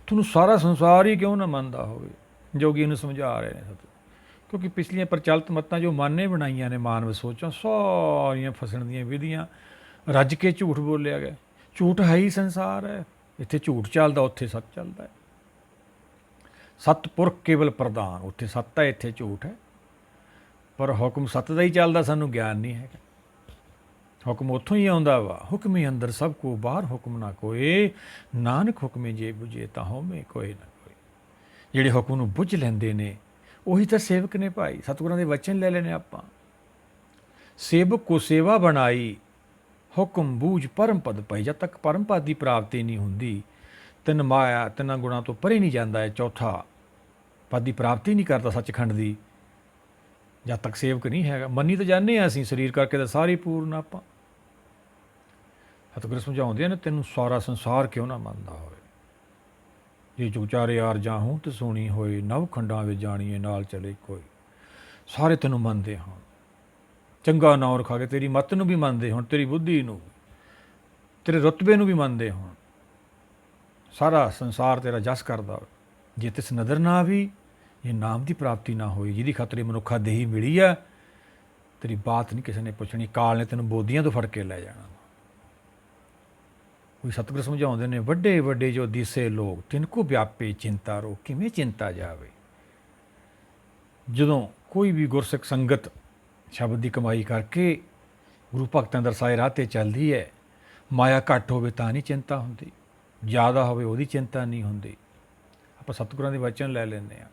ਤੁਹਾਨੂੰ ਸਾਰਾ ਸੰਸਾਰ ਹੀ ਕਿਉਂ ਨਾ ਮੰਨਦਾ ਹੋਵੇ। ਜੋਗੀ ਨੂੰ ਸਮਝਾ ਰਹੇ ਨੇ ਸਤਿਗੁਰ, ਕਿਉਂਕਿ ਪਿਛਲੀਆਂ ਪ੍ਰਚਲਿਤ ਮੱਤਾਂ ਜੋ ਮਨ ਨੇ ਬਣਾਈਆਂ ਨੇ, ਮਾਨਵ ਸੋਚਾਂ ਸਾਰੀਆਂ ਫਸਣ ਦੀਆਂ ਵਿਧੀਆਂ, ਰੱਜ ਕੇ ਝੂਠ ਬੋਲਿਆ ਗਿਆ। ਝੂਠ ਹੈ ਹੀ ਸੰਸਾਰ ਹੈ, ਇੱਥੇ ਝੂਠ ਚੱਲਦਾ ਉੱਥੇ ਸੱਚ ਚੱਲਦਾ ਹੈ। ਸਤਪੁਰਖ ਕੇਵਲ ਪ੍ਰਧਾਨ, ਉੱਥੇ ਸੱਤ ਹੈ ਇੱਥੇ ਝੂਠ ਹੈ। ਪਰ ਹੁਕਮ ਸੱਤ ਦਾ ਹੀ ਚੱਲਦਾ, ਸਾਨੂੰ ਗਿਆਨ ਨਹੀਂ ਹੈਗਾ। ਹੁਕਮ ਉੱਥੋਂ ਹੀ ਆਉਂਦਾ ਵਾ, ਹੁਕਮੇ ਅੰਦਰ ਸਭ ਕੋ ਬਾਹਰ ਹੁਕਮ ਨਾ ਕੋਏ, ਨਾਨਕ ਹੁਕਮੇ ਜੇ ਬੁਝੇ ਤਾਂ ਹੋਵੇਂ ਕੋਈ ਨਾ ਕੋਈ। ਜਿਹੜੇ ਹੁਕਮ ਨੂੰ ਬੁੱਝ ਲੈਂਦੇ ਨੇ ਉਹੀ ਤਾਂ ਸੇਵਕ ਨੇ ਭਾਈ। ਸਤਿਗੁਰਾਂ ਦੇ ਵਚਨ ਲੈ ਲੈਣੇ ਆਪਾਂ, ਸੇਵਕ ਕੋ ਸੇਵਾ ਬਣਾਈ, ਹੁਕਮ ਬੂਝ ਪਰਮ ਪਦ ਪਾਈ। ਜਦ ਤੱਕ ਪਰਮ ਪਦ ਦੀ ਪ੍ਰਾਪਤੀ ਨਹੀਂ ਹੁੰਦੀ, ਤਿੰਨ ਮਾਇਆ ਤਿੰਨਾਂ ਗੁਣਾਂ ਤੋਂ ਪਰੇ ਨਹੀਂ ਜਾਂਦਾ ਹੈ, ਚੌਥਾ ਪਦ ਦੀ ਪ੍ਰਾਪਤੀ ਨਹੀਂ ਕਰਦਾ ਸੱਚਖੰਡ ਦੀ, ਜਦ ਤੱਕ ਸੇਵਕ ਨਹੀਂ ਹੈਗਾ। ਮੰਨੀ ਤਾਂ ਜਾਂਦੇ ਹਾਂ ਅਸੀਂ, ਸਰੀਰ ਕਰਕੇ ਤਾਂ ਸਾਰੇ ਪੂਰਨ ਆਪਾਂ। ਸਤਿਗੁਰ ਸਮਝਾਉਂਦੇ ਨੇ, ਤੈਨੂੰ ਸਾਰਾ ਸੰਸਾਰ ਕਿਉਂ ਨਾ ਮੰਨਦਾ ਹੋਵੇ, ਜੇ ਜੁਗ ਚਾਰੇ ਯਾਰ ਜਾਂ ਹੂੰ ਤੇ ਸੋਣੀ ਹੋਏ, ਨਵ ਖੰਡਾਂ ਵਿੱਚ ਜਾਣੀਏ ਨਾਲ ਚਲੇ ਕੋਈ। ਸਾਰੇ ਤੈਨੂੰ ਮੰਨਦੇ ਹਨ, ਚੰਗਾ ਨਾਂ ਰਖਾ ਕੇ ਤੇਰੀ ਮੱਤ ਨੂੰ ਵੀ ਮੰਨਦੇ ਹੁਣ, ਤੇਰੀ ਬੁੱਧੀ ਨੂੰ, ਤੇਰੇ ਰੁਤਬੇ ਨੂੰ ਵੀ ਮੰਨਦੇ ਹੁਣ। ਸਾਰਾ ਸੰਸਾਰ ਤੇਰਾ ਜਸ ਕਰਦਾ। ਜੇ ਤਿਸ ਨਜ਼ਰ ਨਾ ਆਵੀ, ਜੇ ਨਾਮ ਦੀ ਪ੍ਰਾਪਤੀ ਨਾ ਹੋਈ, ਜਿਹਦੀ ਖਾਤਰ ਮਨੁੱਖਾ ਦੇਹੀ ਮਿਲੀ ਆ, ਤੇਰੀ ਬਾਤ ਨਹੀਂ ਕਿਸੇ ਨੇ ਪੁੱਛਣੀ। ਕਾਲ ਨੇ ਤੈਨੂੰ ਬੋਦੀਆਂ ਤੋਂ ਫੜ ਕੇ ਲੈ ਜਾਣਾ। ਕੋਈ ਸਤਿਗੁਰ ਸਮਝਾਉਂਦੇ ਨੇ, ਵੱਡੇ ਵੱਡੇ ਜੋ ਦਿਸੇ ਲੋਕ, ਤਿਨਕੋ ਵਿਆਪੇ ਚਿੰਤਾ ਰੋ। ਕਿਵੇਂ ਚਿੰਤਾ ਜਾਵੇ, ਜਦੋਂ ਕੋਈ ਵੀ ਗੁਰਸਿੱਖ ਸੰਗਤ ਸ਼ਬਦ ਦੀ ਕਮਾਈ ਕਰਕੇ ਗੁਰੂ ਭਗਤਾਂ ਦਰਸਾਏ ਰਾਹ 'ਤੇ ਚੱਲਦੀ ਹੈ, ਮਾਇਆ ਘੱਟ ਹੋਵੇ ਤਾਂ ਨਹੀਂ ਚਿੰਤਾ ਹੁੰਦੀ, ਜ਼ਿਆਦਾ ਹੋਵੇ ਉਹਦੀ ਚਿੰਤਾ ਨਹੀਂ ਹੁੰਦੀ। ਆਪਾਂ ਸਤਿਗੁਰਾਂ ਦੇ ਵਚਨ ਲੈ ਲੈਂਦੇ ਹਾਂ,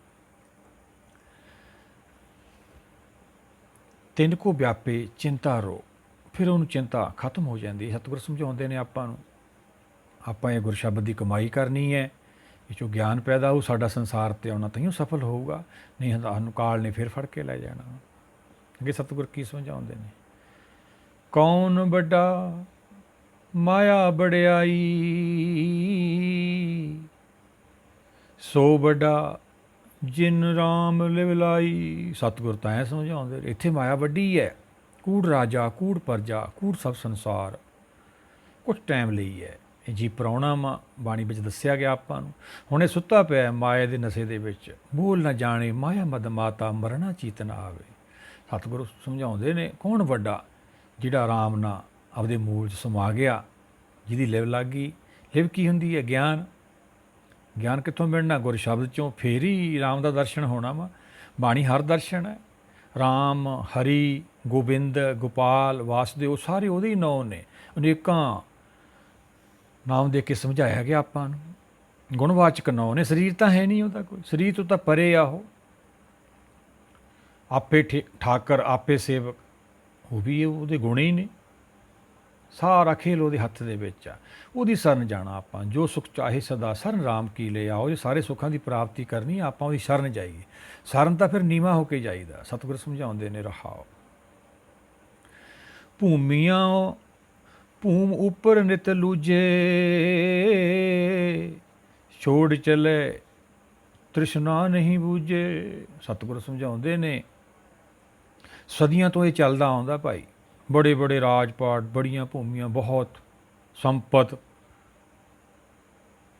ਤਿਨਕੋ ਵਿਆਪੇ ਚਿੰਤਾ ਰੋ, ਫਿਰ ਉਹਨੂੰ ਚਿੰਤਾ ਖਤਮ ਹੋ ਜਾਂਦੀ ਹੈ। ਸਤਿਗੁਰ ਸਮਝਾਉਂਦੇ ਨੇ ਆਪਾਂ ਨੂੰ, ਆਪਾਂ ਇਹ ਗੁਰਸ਼ਬਦ ਦੀ ਕਮਾਈ ਕਰਨੀ ਹੈ, ਇਹ 'ਚੋਂ ਗਿਆਨ ਪੈਦਾ ਹੋਊ, ਸਾਡਾ ਸੰਸਾਰ 'ਤੇ ਆਉਣਾ ਤਾਂ ਹੀ ਸਫਲ ਹੋਊਗਾ, ਨਹੀਂ ਸਾਨੂੰ ਕਾਲ ਨੇ ਫਿਰ ਫੜ ਕੇ ਲੈ ਜਾਣਾ। ਅੱਗੇ ਸਤਿਗੁਰ ਕੀ ਸਮਝਾਉਂਦੇ ਨੇ, ਕੌਣ ਵੱਡਾ ਮਾਇਆ ਬੜਿਆਈ, ਸੋ ਵੱਡਾ ਜਿਨ ਰਾਮ ਲਿਵ ਲਾਈ। ਸਤਿਗੁਰ ਤਾਂ ਐਂ ਸਮਝਾਉਂਦੇ, ਇੱਥੇ ਮਾਇਆ ਵੱਡੀ ਹੈ, ਕੂੜ ਰਾਜਾ ਕੂੜ ਪਰਜਾ ਕੂੜ ਸਭ ਸੰਸਾਰ, ਕੁਛ ਟਾਈਮ ਲਈ ਹੈ ਇਹ ਜੀ ਪ੍ਰਾਹੁਣਾ ਵਾ। ਬਾਣੀ ਵਿੱਚ ਦੱਸਿਆ ਗਿਆ ਆਪਾਂ ਨੂੰ, ਹੁਣ ਇਹ ਸੁੱਤਾ ਪਿਆ ਮਾਇਆ ਦੇ ਨਸ਼ੇ ਦੇ ਵਿੱਚ, ਬੋਲ ਨਾ ਜਾਣੇ ਮਾਇਆ ਮਦ ਮਾਤਾ, ਮਰਨਾ ਚੀਤ ਨਾ ਆਵੇ। ਸਤਿਗੁਰੂ ਸਮਝਾਉਂਦੇ ਨੇ, ਕੌਣ ਵੱਡਾ, ਜਿਹੜਾ ਆਰਾਮ ਨਾਲ ਆਪਦੇ ਮੂਲ 'ਚ ਸਮਾ ਗਿਆ, ਜਿਹਦੀ ਲਿਵ ਲੱਗ ਗਈ। ਲਿਵ ਕੀ ਹੁੰਦੀ ਹੈ? ਗਿਆਨ। ਗਿਆਨ ਕਿੱਥੋਂ ਮਿਲਣਾ? ਗੁਰ ਸ਼ਬਦ 'ਚੋਂ, ਫੇਰ ਹੀ ਰਾਮ ਦਾ ਦਰਸ਼ਨ ਹੋਣਾ ਵਾ। ਬਾਣੀ ਹਰ ਦਰਸ਼ਨ ਹੈ। ਰਾਮ, ਹਰੀ, ਗੋਬਿੰਦ, ਗੋਪਾਲ, ਵਾਸੁਦੇਵ, ਸਾਰੇ ਉਹਦੇ ਹੀ ਨਾਂ ਨੇ। ਅਨੇਕਾਂ ਨਾਮ ਦੇ ਕੇ ਸਮਝਾਇਆ ਗਿਆ ਆਪਾਂ ਨੂੰ, ਗੁਣਵਾਚਕ ਨਾਂ ਨੇ। ਸਰੀਰ ਤਾਂ ਹੈ ਨਹੀਂ ਉਹਦਾ ਕੋਈ, ਸਰੀਰ ਤੋਂ ਤਾਂ ਪਰੇ ਆ ਉਹ। ਆਪੇ ਠਾਕਰ ਆਪੇ ਸੇਵਕ, ਉਹ ਵੀ ਉਹਦੇ ਗੁਣ ਹੀ ਨੇ। ਸਾਰਾ ਖੇਲ ਉਹਦੇ ਹੱਥ ਦੇ ਵਿੱਚ ਆ, ਉਹਦੀ ਸ਼ਰਨ ਜਾਣਾ ਆਪਾਂ। ਜੋ ਸੁਖ ਚਾਹੇ ਸਦਾ ਸ਼ਰਨ ਰਾਮ ਕੀ ਲੈ ਆਓ। ਜੇ ਸਾਰੇ ਸੁੱਖਾਂ ਦੀ ਪ੍ਰਾਪਤੀ ਕਰਨੀ ਆਪਾਂ ਉਹਦੀ ਸ਼ਰਨ ਜਾਈਏ। ਸ਼ਰਨ ਤਾਂ ਫਿਰ ਨੀਵਾਂ ਹੋ ਕੇ ਜਾਈਦਾ। ਸਤਿਗੁਰ ਸਮਝਾਉਂਦੇ ਨੇ, ਰਹਾਓ ਭੂਮੀਆਂ ਭੂਮ ਉੱਪਰ ਨਿਤ ਲੂਜੇ, ਛੋੜ ਚਲੇ ਤ੍ਰਿਸ਼ਨਾ ਨਹੀਂ ਬੂਝੇ। ਸਤਿਗੁਰ ਸਮਝਾਉਂਦੇ ਨੇ, ਸਦੀਆਂ ਤੋਂ ਇਹ ਚੱਲਦਾ ਆਉਂਦਾ ਭਾਈ। ਬੜੇ ਬੜੇ ਰਾਜਪਾਟ, ਬੜੀਆਂ ਭੂਮੀਆਂ, ਬਹੁਤ ਸੰਪਤ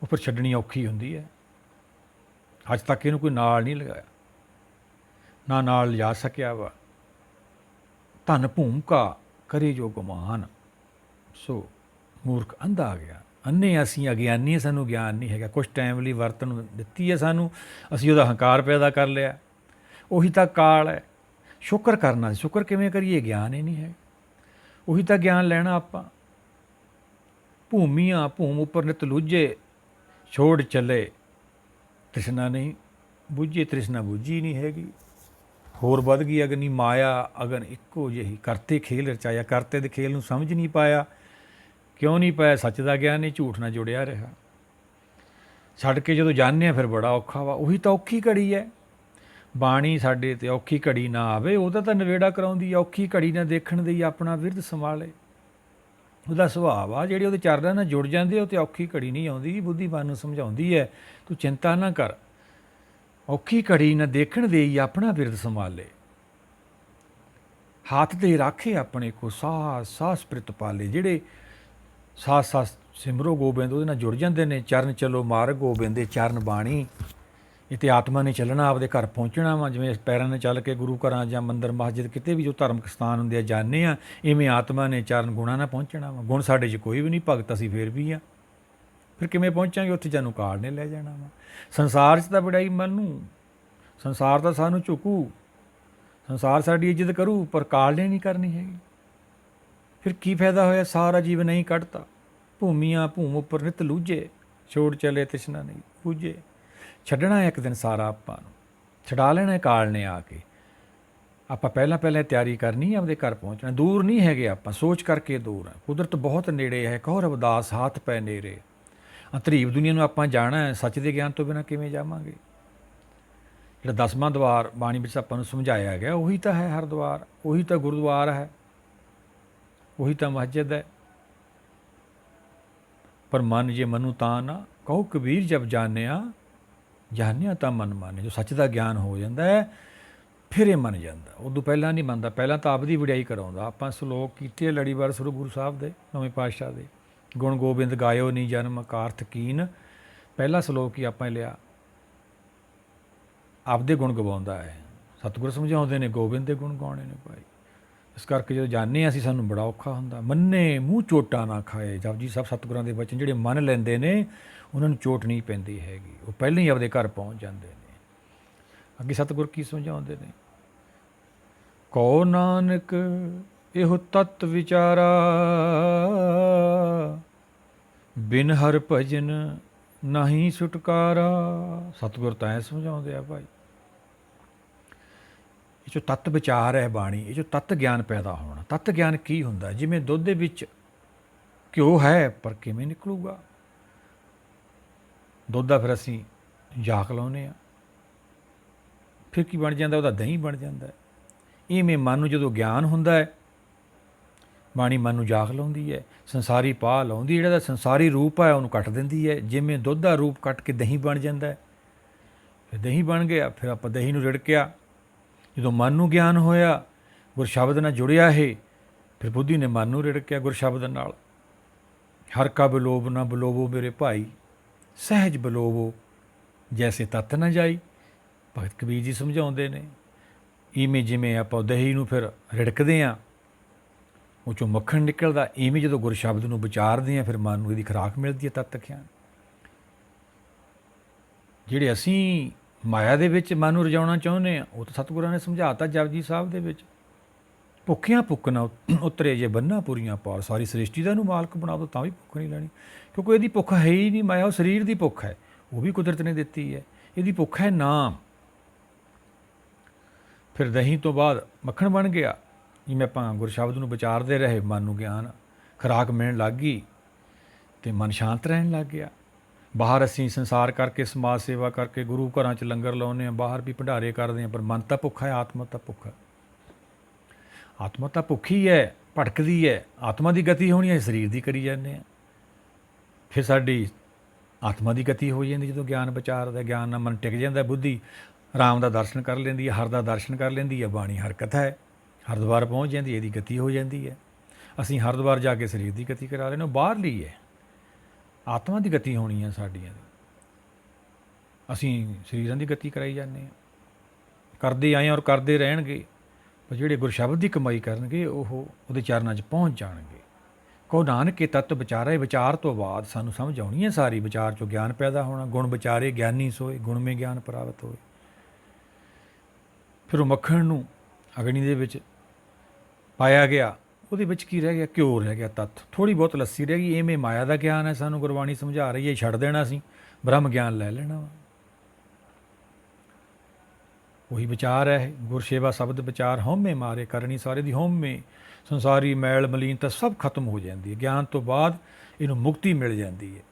ਉੱਪਰ ਛੱਡਣੀ ਔਖੀ ਹੁੰਦੀ ਹੈ। ਅੱਜ ਤੱਕ ਇਹਨੂੰ ਕੋਈ ਨਾਲ ਨਹੀਂ ਲਗਾਇਆ, ਨਾ ਨਾਲ ਲਿਜਾ ਸਕਿਆ ਵਾ। ਧਨ ਭੂਮਿਕਾ ਕਰੇ ਜੋ ਗੁਮਾਨ, ਸੋ ਮੂਰਖ ਅੰਧਾ ਆ ਗਿਆ। ਅੰਨੇ ਅਸੀਂ, ਅਗਿਆਨੀ, ਸਾਨੂੰ ਗਿਆਨ ਨਹੀਂ ਹੈਗਾ। ਕੁਛ ਟਾਈਮ ਲਈ ਵਰਤਨ ਦਿੱਤੀ ਹੈ ਸਾਨੂੰ, ਅਸੀਂ ਉਹਦਾ ਹੰਕਾਰ ਪੈਦਾ ਕਰ ਲਿਆ। ਉਹੀ ਤਾਂ ਕਾਲ ਹੈ। ਸ਼ੁਕਰ ਕਰਨਾ, ਸ਼ੁਕਰ ਕਿਵੇਂ ਕਰੀਏ? ਗਿਆਨ ਹੀ ਨਹੀਂ ਹੈ। ਉਹੀ ਤਾਂ ਗਿਆਨ ਲੈਣਾ ਆਪਾਂ। ਭੂਮੀਆਂ ਭੂਮ ਉੱਪਰ ਨਿਤ ਲੂਝੇ, ਛੋੜ ਚੱਲੇ ਤ੍ਰਿਸ਼ਨਾ ਨਹੀਂ ਬੁੱਝੇ। ਤ੍ਰਿਸ਼ਨਾ ਬੁੱਝੀ ਨਹੀਂ ਹੈਗੀ, ਹੋਰ ਵੱਧ ਗਈ ਅਗਨੀ ਮਾਇਆ। ਅਗਨ ਇੱਕੋ ਜਿਹੀ, ਕਰਤੇ ਖੇਲ ਰਚਾਇਆ। ਕਰਤੇ ਦੇ ਖੇਲ ਨੂੰ ਸਮਝ ਨਹੀਂ ਪਾਇਆ। ਕਿਉਂ ਨਹੀਂ ਪਾਇਆ? ਸੱਚ ਦਾ ਗਿਆਨ ਨਹੀਂ, ਝੂਠ ਨਾਲ ਜੁੜਿਆ ਰਿਹਾ। ਛੱਡ ਕੇ ਜਦੋਂ ਜਾਂਦੇ ਹਾਂ ਫਿਰ ਬੜਾ ਔਖਾ ਵਾ। ਉਹੀ ਤਾਂ ਔਖੀ ਘੜੀ ਹੈ। ਬਾਣੀ ਸਾਡੇ ਤੇ ਔਖੀ ਘੜੀ ਨਾ ਆਵੇ, ਉਹਦਾ ਤਾਂ ਨਵੇੜਾ ਕਰਾਉਂਦੀ ਆ। ਔਖੀ ਘੜੀ ਨਾ ਦੇਖਣ ਦੀ ਆਪਣਾ ਵਿਰਧ ਸੰਭਾਲੇ, ਉਹਦਾ ਸੁਭਾਅ ਆ। ਜਿਹੜੇ ਉਹਦੇ ਚਰਨਾਂ ਨਾਲ ਜੁੜ ਜਾਂਦੇ ਉਹ ਤੇ ਔਖੀ ਘੜੀ ਨਹੀਂ ਆਉਂਦੀ। ਬੁੱਧੀਮਾਨ ਨੂੰ ਸਮਝਾਉਂਦੀ ਹੈ, ਤੂੰ ਚਿੰਤਾ ਨਾ ਕਰ, ਔਖੀ ਘੜੀ ਨਾ ਦੇਖਣ ਦੇਈ ਆਪਣਾ ਬਿਰਦ ਸੰਭਾਲੇ। ਹੱਥ ਦੇ ਰਾਖੇ ਆਪਣੇ ਕੋ ਸਾਸ ਸਾਸ ਪ੍ਰਿਤ ਪਾਲੇ। ਜਿਹੜੇ ਸਾਸ ਸਾਸ ਸਿਮਰੋ ਗੋਬਿੰਦ ਉਹਦੇ ਨਾਲ ਜੁੜ ਜਾਂਦੇ ਨੇ। ਚਰਨ ਚਲੋ ਮਾਰਗ ਗੋਬਿੰਦ ਦੇ ਚਰਨ ਬਾਣੀ। ਇਹ ਤੇ ਆਤਮਾ ਨੇ ਚੱਲਣਾ, ਆਪਦੇ ਘਰ ਪਹੁੰਚਣਾ ਵਾ। ਜਿਵੇਂ ਪੈਰਾਂ ਨੇ ਚੱਲ ਕੇ ਗੁਰੂ ਘਰਾਂ ਜਾਂ ਮੰਦਰ ਮਸਜਿਦ ਕਿਤੇ ਵੀ ਜੋ ਧਾਰਮਿਕ ਸਥਾਨ ਹੁੰਦੇ ਆ ਜਾਂਦੇ ਆ, ਇਵੇਂ ਆਤਮਾ ਨੇ ਚਰਨ ਗੁਣਾਂ ਨਾਲ ਪਹੁੰਚਣਾ ਵਾ। ਗੁਣ ਸਾਡੇ 'ਚ ਕੋਈ ਵੀ ਨਹੀਂ, ਭਗਤ ਅਸੀਂ ਫਿਰ ਵੀ ਆ। ਫਿਰ ਕਿਵੇਂ ਪਹੁੰਚਾਂਗੇ ਉੱਥੇ? ਜਾਨੂੰ ਕਾਲ ਨੇ ਲੈ ਜਾਣਾ ਵਾ। ਸੰਸਾਰ 'ਚ ਤਾਂ ਬੜਾਈ ਮੰਨੂ, ਸੰਸਾਰ ਤਾਂ ਸਾਨੂੰ ਝੁਕੂ, ਸੰਸਾਰ ਸਾਡੀ ਇੱਜ਼ਤ ਕਰੂ, ਪਰ ਕਾਲ ਨੇ ਨਹੀਂ ਕਰਨੀ ਹੈਗੀ। ਫਿਰ ਕੀ ਫਾਇਦਾ ਹੋਇਆ? ਸਾਰਾ ਜੀਵਨ ਨਹੀਂ ਕੱਢਤਾ। ਭੂਮੀਆਂ ਭੂਮ ਉੱਪਰ ਨਿਤ ਲੂਝੇ, ਛੋੜ ਚਲੇ ਤ੍ਰਿਸ਼ਨਾ ਨਹੀਂ ਬੂਝੇ। ਛੱਡਣਾ ਇੱਕ ਦਿਨ ਸਾਰਾ ਆਪਾਂ ਨੂੰ, ਛਡਾ ਲੈਣਾ ਕਾਲ ਨੇ ਆ ਕੇ। ਆਪਾਂ ਪਹਿਲਾਂ ਤਿਆਰੀ ਕਰਨੀ, ਆਪਦੇ ਘਰ ਪਹੁੰਚਣਾ। ਦੂਰ ਨਹੀਂ ਹੈਗੇ ਆਪਾਂ, ਸੋਚ ਕਰਕੇ ਦੂਰ ਹੈ। ਕੁਦਰਤ ਬਹੁਤ ਨੇੜੇ ਹੈ, ਕਹੋ ਰਵਿਦਾਸ ਹਾਥ ਪੈ ਨੇੜੇ। ਅੰਤਰੀਵ ਦੁਨੀਆ ਨੂੰ ਆਪਾਂ ਜਾਣਾ ਹੈ, ਸੱਚ ਦੇ ਗਿਆਨ ਤੋਂ ਬਿਨਾਂ ਕਿਵੇਂ ਜਾਵਾਂਗੇ? ਜਿਹੜਾ 10ਵਾਂ ਦੁਆਰ ਬਾਣੀ ਵਿੱਚ ਆਪਾਂ ਨੂੰ ਸਮਝਾਇਆ ਗਿਆ, ਉਹੀ ਤਾਂ ਹੈ ਹਰਦੁਆਰ, ਉਹੀ ਤਾਂ ਗੁਰਦੁਆਰਾ ਹੈ, ਉਹੀ ਤਾਂ ਮਸਜਿਦ ਹੈ। ਪਰ ਮਨ ਜੇ ਮਨੂ ਤਾਂ ਨਾ ਕਹੋ ਕਬੀਰ ਜਬ ਜਾਣਿਆ, ਜਾਣਿਆ ਤਾਂ ਮਨ ਮਾਨੇ। ਜੋ ਸੱਚ ਦਾ ਗਿਆਨ ਹੋ ਜਾਂਦਾ ਹੈ ਫਿਰ ਇਹ ਮੰਨ ਜਾਂਦਾ, ਉਦੋਂ ਪਹਿਲਾਂ ਨਹੀਂ ਮੰਨਦਾ। ਪਹਿਲਾਂ ਤਾਂ ਆਪਦੀ ਵਡਿਆਈ ਕਰਾਉਂਦਾ। ਆਪਾਂ ਸਲੋਕ ਕੀਤੇ ਲੜੀਵਾਰ ਸ੍ਰੀ ਗੁਰੂ ਸਾਹਿਬ ਦੇ, ਨਵੇਂ ਪਾਤਸ਼ਾਹ ਦੇ। ਗੁਣ ਗੋਬਿੰਦ ਗਾਇਓ ਨੀ ਜਨਮ ਕਾਰਥ ਕੀਨ, ਪਹਿਲਾ ਸਲੋਕ ਹੀ ਆਪਾਂ ਲਿਆ। ਆਪਦੇ ਗੁਣ ਗਵਾਉਂਦਾ ਹੈ। ਸਤਿਗੁਰ ਸਮਝਾਉਂਦੇ ਨੇ ਗੋਬਿੰਦ ਦੇ ਗੁਣ ਗਾਉਣੇ ਨੇ ਭਾਈ। ਇਸ ਕਰਕੇ ਜਦੋਂ ਜਾਣਦੇ ਹਾਂ ਅਸੀਂ, ਸਾਨੂੰ ਬੜਾ ਔਖਾ ਹੁੰਦਾ। ਮੰਨੇ ਮੂੰਹ ਚੋਟਾਂ ਨਾ ਖਾਏ। ਜਪਜੀ ਸਾਹਿਬ ਸਤਿਗੁਰਾਂ ਦੇ ਬਚਨ ਜਿਹੜੇ ਮੰਨ ਲੈਂਦੇ ਨੇ, ਉਹਨਾਂ ਨੂੰ ਚੋਟ ਨਹੀਂ ਪੈਂਦੀ ਹੈਗੀ। ਉਹ ਪਹਿਲਾਂ ਹੀ ਆਪਦੇ ਘਰ ਪਹੁੰਚ ਜਾਂਦੇ ਨੇ। ਅੱਗੇ ਸਤਿਗੁਰ ਕੀ ਸਮਝਾਉਂਦੇ ਨੇ? ਕਉ ਨਾਨਕ ਇਹੋ ਤਤ ਵਿਚਾਰਾ, ਬਿਨ ਹਰ ਭਜਨ ਨਹੀਂ ਛੁਟਕਾਰਾ। ਸਤਿਗੁਰ ਤਾਂ ਐ ਸਮਝਾਉਂਦੇ ਆ ਭਾਈ। ਇਹ ਜੋ ਤੱਤ ਵਿਚਾਰ ਹੈ ਬਾਣੀ, ਇਹ ਜੋ ਤੱਤ ਗਿਆਨ ਪੈਦਾ ਹੋਣਾ। ਤੱਤ ਗਿਆਨ ਕੀ ਹੁੰਦਾ? ਜਿਵੇਂ ਦੁੱਧ ਦੇ ਵਿੱਚ ਘਿਓ ਹੈ, ਪਰ ਕਿਵੇਂ ਨਿਕਲੂਗਾ? ਦੁੱਧ ਦਾ ਫਿਰ ਅਸੀਂ ਜਾਕ ਲਾਉਂਦੇ ਹਾਂ, ਫਿਰ ਕੀ ਬਣ ਜਾਂਦਾ? ਉਹਦਾ ਦਹੀਂ ਬਣ ਜਾਂਦਾ। ਇਵੇਂ ਮਨ ਨੂੰ ਜਦੋਂ ਗਿਆਨ ਹੁੰਦਾ ਹੈ, ਬਾਣੀ ਮਨ ਨੂੰ ਜਾਗ ਲਾਉਂਦੀ ਹੈ, ਸੰਸਾਰੀ ਪਾਹ ਲਾਉਂਦੀ। ਜਿਹੜਾ ਦਾ ਸੰਸਾਰੀ ਰੂਪ ਹੈ ਉਹਨੂੰ ਕੱਟ ਦਿੰਦੀ ਹੈ। ਜਿਵੇਂ ਦੁੱਧ ਦਾ ਰੂਪ ਕੱਟ ਕੇ ਦਹੀਂ ਬਣ ਜਾਂਦਾ ਹੈ। ਫਿਰ ਦਹੀਂ ਬਣ ਗਿਆ, ਫਿਰ ਆਪਾਂ ਦਹੀਂ ਨੂੰ ਰਿੜਕਿਆ। ਜਦੋਂ ਮਨ ਨੂੰ ਗਿਆਨ ਹੋਇਆ, ਗੁਰ ਸ਼ਬਦ ਨਾਲ ਜੁੜਿਆ ਇਹ, ਫਿਰ ਬੁੱਧੀ ਨੇ ਮਨ ਨੂੰ ਰਿੜਕਿਆ ਗੁਰ ਸ਼ਬਦ ਨਾਲ। ਹਰ ਕਾ ਬਿਲੋਵ ਨਾ ਬਿਲੋਵੋ ਮੇਰੇ ਭਾਈ, ਸਹਿਜ ਬਿਲੋਵੋ ਜੈਸੇ ਤੱਤ ਨਾ ਜਾਈ। ਭਗਤ ਕਬੀਰ ਜੀ ਸਮਝਾਉਂਦੇ ਨੇ। ਇਵੇਂ ਜਿਵੇਂ ਆਪਾਂ ਦਹੀਂ ਨੂੰ ਫਿਰ ਰਿੜਕਦੇ ਹਾਂ, ਉਹ 'ਚੋਂ ਮੱਖਣ ਨਿਕਲਦਾ, ਇਵੇਂ ਜਦੋਂ ਗੁਰ ਸ਼ਬਦ ਨੂੰ ਵਿਚਾਰਦੇ ਹਾਂ, ਫਿਰ ਮਨ ਨੂੰ ਇਹਦੀ ਖੁਰਾਕ ਮਿਲਦੀ ਹੈ, ਤੱਤ ਗਿਆਨ। ਜਿਹੜੇ ਅਸੀਂ ਮਾਇਆ ਦੇ ਵਿੱਚ ਮਨ ਨੂੰ ਰਜਾਉਣਾ ਚਾਹੁੰਦੇ ਹਾਂ, ਉਹ ਤਾਂ ਸਤਿਗੁਰਾਂ ਨੇ ਸਮਝਾਤਾ ਜਪਜੀ ਸਾਹਿਬ ਦੇ ਵਿੱਚ। ਭੁੱਖਿਆਂ ਭੁੱਖ ਨਾ ਉਤਰੇ ਜੇ ਬੰਨਾ ਪੂਰੀਆਂ ਪਾਰ। ਸਾਰੀ ਸ੍ਰਿਸ਼ਟੀ ਦਾ ਇਹਨੂੰ ਮਾਲਕ ਬਣਾ ਦੋ ਤਾਂ ਵੀ ਭੁੱਖ ਨਹੀਂ ਲੈਣੀ, ਕਿਉਂਕਿ ਇਹਦੀ ਭੁੱਖ ਹੈ ਹੀ ਨਹੀਂ। ਮਾਇਆ ਉਹ ਸਰੀਰ ਦੀ ਭੁੱਖ ਹੈ, ਉਹ ਵੀ ਕੁਦਰਤ ਨੇ ਦਿੱਤੀ ਹੈ। ਇਹਦੀ ਭੁੱਖ ਹੈ ਨਾਮ। ਫਿਰ ਦਹੀਂ ਤੋਂ ਬਾਅਦ ਮੱਖਣ ਬਣ ਗਿਆ। ਜਿਵੇਂ ਆਪਾਂ ਗੁਰ ਸ਼ਬਦ ਨੂੰ ਵਿਚਾਰਦੇ ਰਹੇ, ਮਨ ਨੂੰ ਗਿਆਨ ਖੁਰਾਕ ਮਿਲਣ ਲੱਗ ਗਈ ਅਤੇ ਮਨ ਸ਼ਾਂਤ ਰਹਿਣ ਲੱਗ ਗਿਆ। ਬਾਹਰ ਅਸੀਂ ਸੰਸਾਰ ਕਰਕੇ, ਸਮਾਜ ਸੇਵਾ ਕਰਕੇ, ਗੁਰੂ ਘਰਾਂ 'ਚ ਲੰਗਰ ਲਾਉਂਦੇ ਹਾਂ, ਬਾਹਰ ਵੀ ਭੰਡਾਰੇ ਕਰਦੇ ਹਾਂ, ਪਰ ਮਨ ਤਾਂ ਭੁੱਖਾ ਹੈ, ਆਤਮਾ ਤਾਂ ਭੁੱਖਾ। ਆਤਮਾ ਤਾਂ ਭੁੱਖੀ ਹੈ, ਭਟਕਦੀ ਹੈ। ਆਤਮਾ ਦੀ ਗਤੀ ਹੋਣੀ ਹੈ, ਸਰੀਰ ਦੀ ਕਰੀ ਜਾਂਦੇ ਹਾਂ। ਫਿਰ ਸਾਡੀ ਆਤਮਾ ਦੀ ਗਤੀ ਹੋ ਜਾਂਦੀ ਜਦੋਂ ਗਿਆਨ ਵਿਚਾਰਦਾ। ਗਿਆਨ ਨਾਲ ਮਨ ਟਿਕ ਜਾਂਦਾ। ਬੁੱਧੀ ਰਾਮ ਦਾ ਦਰਸ਼ਨ ਕਰ ਲੈਂਦੀ ਹੈ, ਹਰ ਦਾ ਦਰਸ਼ਨ ਕਰ ਲੈਂਦੀ ਹੈ। ਬਾਣੀ ਹਰਕਤ ਹੈ, ਹਰਿਦੁਆਰ ਪਹੁੰਚ ਜਾਂਦੀ, ਇਹਦੀ ਗਤੀ ਹੋ ਜਾਂਦੀ ਹੈ। ਅਸੀਂ ਹਰਿਦੁਆਰ ਜਾ ਕੇ ਸਰੀਰ ਦੀ ਗਤੀ ਕਰਾ ਲੈਂਦੇ, ਉਹ ਬਾਹਰਲੀ ਹੈ। ਆਤਮਾ ਦੀ ਗਤੀ ਹੋਣੀ ਹੈ ਸਾਡੀਆਂ ਦੀ। ਅਸੀਂ ਸਰੀਰਾਂ ਦੀ ਗਤੀ ਕਰਾਈ ਜਾਂਦੇ ਹਾਂ, ਕਰਦੇ ਆਏ ਔਰ ਕਰਦੇ ਰਹਿਣਗੇ। ਪਰ ਜਿਹੜੇ ਗੁਰਸ਼ਬਦ ਦੀ ਕਮਾਈ ਕਰਨਗੇ, ਉਹ ਉਹਦੇ ਚਰਨਾਂ 'ਚ ਪਹੁੰਚ ਜਾਣਗੇ। ਕਹੋ ਨਾਨਕ ਇਹ ਤੱਤ ਵਿਚਾਰਾ। ਇਹ ਵਿਚਾਰ ਤੋਂ ਬਾਅਦ ਸਾਨੂੰ ਸਮਝ ਆਉਣੀ ਹੈ ਸਾਰੀ। ਵਿਚਾਰ 'ਚੋਂ ਗਿਆਨ ਪੈਦਾ ਹੋਣਾ। ਗੁਣ ਵਿਚਾਰੇ ਗਿਆਨੀ ਸੋਏ, ਗੁਣ ਮੇ ਗਿਆਨ ਪ੍ਰਾਪਤ ਹੋਏ। ਫਿਰ ਉਹ ਮੱਖਣ ਨੂੰ ਅਗਨੀ ਦੇ ਵਿੱਚ ਪਾਇਆ ਗਿਆ। ਉਹਦੇ ਵਿੱਚ ਕੀ ਰਹਿ ਗਿਆ? ਘਿਓ ਰਹਿ ਗਿਆ, ਤੱਤ। ਥੋੜ੍ਹੀ ਬਹੁਤ ਲੱਸੀ ਰਹਿ ਗਈ। ਇਵੇਂ ਮਾਇਆ ਦਾ ਗਿਆਨ ਹੈ, ਸਾਨੂੰ ਗੁਰਬਾਣੀ ਸਮਝਾ ਰਹੀ ਹੈ। ਛੱਡ ਦੇਣਾ ਸੀ, ਬ੍ਰਹਮ ਗਿਆਨ ਲੈ ਲੈਣਾ ਵਾ। ਉਹੀ ਵਿਚਾਰ ਹੈ। ਗੁਰਸੇਵਾ ਸ਼ਬਦ ਵਿਚਾਰ ਹਉਮੈ ਮਾਰੇ ਕਰਨੀ। ਸਾਰੇ ਦੀ ਹਉਮੈ, ਸੰਸਾਰੀ ਮੈਲ ਮਲੀਨਤਾ ਸਭ ਖਤਮ ਹੋ ਜਾਂਦੀ ਹੈ। ਗਿਆਨ ਤੋਂ ਬਾਅਦ ਇਹਨੂੰ ਮੁਕਤੀ ਮਿਲ ਜਾਂਦੀ ਹੈ।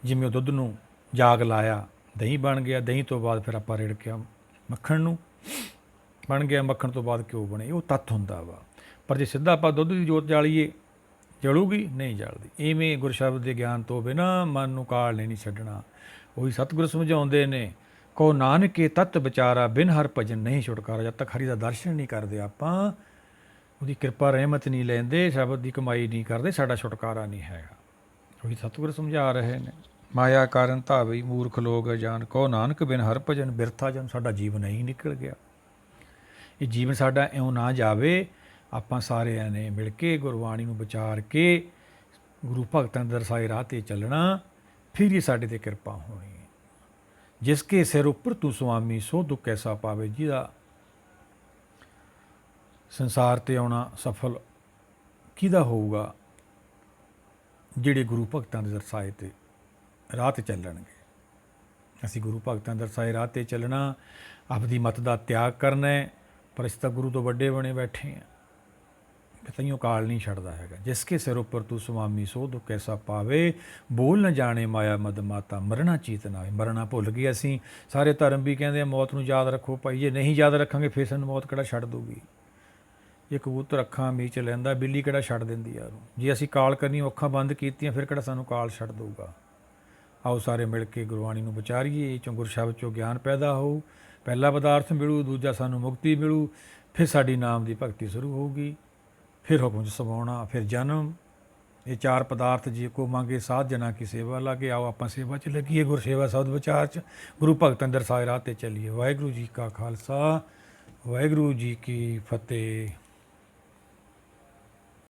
ਜਿਵੇਂ ਉਹ ਦੁੱਧ ਨੂੰ ਜਾਗ ਲਾਇਆ, ਦਹੀਂ ਬਣ ਗਿਆ। ਦਹੀਂ ਤੋਂ ਬਾਅਦ ਫਿਰ ਆਪਾਂ ਰਿੜਕਿਆ ਮੱਖਣ ਨੂੰ, ਬਣ ਗਿਆ ਮੱਖਣ ਤੋਂ ਬਾਅਦ ਘਿਓ ਬਣੇ, ਉਹ ਤੱਥ ਹੁੰਦਾ ਵਾ। ਪਰ ਜੇ ਸਿੱਧਾ ਆਪਾਂ ਦੁੱਧ ਦੀ ਜੋਤ ਜਾਲੀਏ, ਜਲੂਗੀ ਨਹੀਂ ਜਲਦੀ। ਇਵੇਂ ਗੁਰਸ਼ਬਦ ਦੇ ਗਿਆਨ ਤੋਂ ਬਿਨਾਂ ਮਨ ਨੂੰ ਕਾਲ ਨਹੀਂ ਛੱਡਣਾ। ਉਹੀ ਸਤਿਗੁਰ ਸਮਝਾਉਂਦੇ ਨੇ, ਕਹੋ ਨਾਨਕੇ ਤਤ ਵਿਚਾਰਾ, ਬਿਨ ਹਰ ਭਜਨ ਨਹੀਂ ਛੁਟਕਾਰਾ। ਜਦ ਤੱਕ ਹਰੀ ਦਾ ਦਰਸ਼ਨ ਨਹੀਂ ਕਰਦੇ ਆਪਾਂ, ਉਹਦੀ ਕਿਰਪਾ ਰਹਿਮਤ ਨਹੀਂ ਲੈਂਦੇ, ਸ਼ਬਦ ਦੀ ਕਮਾਈ ਨਹੀਂ ਕਰਦੇ, ਸਾਡਾ ਛੁਟਕਾਰਾ ਨਹੀਂ ਹੈਗਾ। ਉਹੀ ਸਤਿਗੁਰ ਸਮਝਾ ਰਹੇ ਨੇ, ਮਾਇਆ ਕਾਰਨ ਧਾਵਈ ਮੂਰਖ ਲੋਕ ਜਾਨ, ਕਹੋ ਨਾਨਕ ਬਿਨ ਹਰ ਭਜਨ ਬਿਰਥਾ ਜਨ। ਸਾਡਾ ਜੀਵਨ ਹੀ ਨਿਕਲ ਗਿਆ। ਇਹ ਜੀਵਨ ਸਾਡਾ ਇਉਂ ਨਾ ਜਾਵੇ। ਆਪਾਂ ਸਾਰਿਆਂ ਨੇ ਮਿਲ ਕੇ ਗੁਰਬਾਣੀ ਨੂੰ ਵਿਚਾਰ ਕੇ ਗੁਰੂ ਭਗਤਾਂ ਦੇ ਦਰਸਾਏ ਰਾਹ 'ਤੇ ਚੱਲਣਾ, ਫਿਰ ਹੀ ਸਾਡੇ 'ਤੇ ਕਿਰਪਾ ਹੋਣੀ ਹੈ। ਜਿਸ ਕੇ ਸਿਰ ਉੱਪਰ ਤੂੰ ਸੁਆਮੀ, ਸੋ ਦੁੱਖ ਐਸਾ ਪਾਵੇ। ਜਿਹਦਾ ਸੰਸਾਰ 'ਤੇ ਆਉਣਾ ਸਫਲ ਕਿਹਦਾ ਹੋਊਗਾ? ਜਿਹੜੇ ਗੁਰੂ ਭਗਤਾਂ ਦੇ ਦਰਸਾਏ 'ਤੇ ਰਾਹ 'ਤੇ ਚੱਲਣਗੇ। ਅਸੀਂ ਗੁਰੂ ਭਗਤਾਂ ਦੇ ਦਰਸਾਏ ਰਾਹ 'ਤੇ ਚੱਲਣਾ, ਆਪਦੀ ਮਤ ਦਾ ਤਿਆਗ ਕਰਨਾ ਹੈ। ਪਰ ਅਸੀਂ ਤਾਂ ਗੁਰੂ ਤੋਂ ਵੱਡੇ ਬਣੇ ਬੈਠੇ ਹਾਂ, ਤਈਓ ਕਾਲ ਨਹੀਂ ਛੱਡਦਾ ਹੈਗਾ। ਜਿਸ ਕੇ ਸਿਰ ਉੱਪਰ ਤੂੰ ਸੁਆਮੀ, ਸੋ ਦੁੱਖ ਐਸਾ ਪਾਵੇ। ਬੋਲ ਨਾ ਜਾਣੇ ਮਾਇਆ ਮਦ ਮਾਤਾ, ਮਰਨਾ ਚੀਤ ਨਾ ਆਵੇ। ਮਰਨਾ ਭੁੱਲ ਗਏ ਅਸੀਂ। ਸਾਰੇ ਧਰਮ ਵੀ ਕਹਿੰਦੇ ਆ ਮੌਤ ਨੂੰ ਯਾਦ ਰੱਖੋ ਭਾਈ। ਜੇ ਨਹੀਂ ਯਾਦ ਰੱਖਾਂਗੇ ਫਿਰ ਸਾਨੂੰ ਮੌਤ ਕਿਹੜਾ ਛੱਡ ਦੂਗੀ। ਜੇ ਕਬੂਤਰ ਅੱਖਾਂ ਮੀਚ ਲੈਂਦਾ, ਬਿੱਲੀ ਕਿਹੜਾ ਛੱਡ ਦਿੰਦੀ ਆ ਉਹਨੂੰ। ਜੇ ਅਸੀਂ ਕਾਲ ਕਰਨੀ ਅੱਖਾਂ ਬੰਦ ਕੀਤੀਆਂ, ਫਿਰ ਕਿਹੜਾ ਸਾਨੂੰ ਕਾਲ ਛੱਡ ਦਊਗਾ। ਆਓ ਸਾਰੇ ਮਿਲ ਕੇ ਗੁਰਬਾਣੀ ਨੂੰ ਵਿਚਾਰੀਏ। ਇਹ 'ਚੋਂ ਗੁਰਸ਼ਬਦ 'ਚੋਂ ਗਿਆਨ ਪੈਦਾ ਹੋਊ। ਪਹਿਲਾ ਪਦਾਰਥ ਮਿਲੂ, ਦੂਜਾ ਸਾਨੂੰ ਮੁਕਤੀ ਮਿਲੂ, ਫਿਰ ਸਾਡੀ ਨਾਮ ਦੀ ਭਗਤੀ ਸ਼ੁਰੂ ਹੋਊਗੀ, ਫਿਰ ਹੁਕਮ 'ਚ ਸਮਾਉਣਾ, ਫਿਰ ਜਨਮ। ਇਹ 4 ਪਦਾਰਥ ਜੇ ਕੋ ਮੰਗੇ ਸਾਧ ਜਨਾਂ ਕੀ ਸੇਵਾ ਲਾਗੇ। ਆਓ ਆਪਾਂ ਸੇਵਾ 'ਚ ਲੱਗੀਏ, ਗੁਰਸੇਵਾ ਸ਼ਬਦ ਵਿਚਾਰ 'ਚ, ਗੁਰੂ ਭਗਤਾਂ ਦਰਸਾਏ ਰਾਹ 'ਤੇ ਚੱਲੀਏ। ਵਾਹਿਗੁਰੂ ਜੀ ਕਾ ਖਾਲਸਾ, ਵਾਹਿਗੁਰੂ ਜੀ ਕੀ ਫਤਿਹ।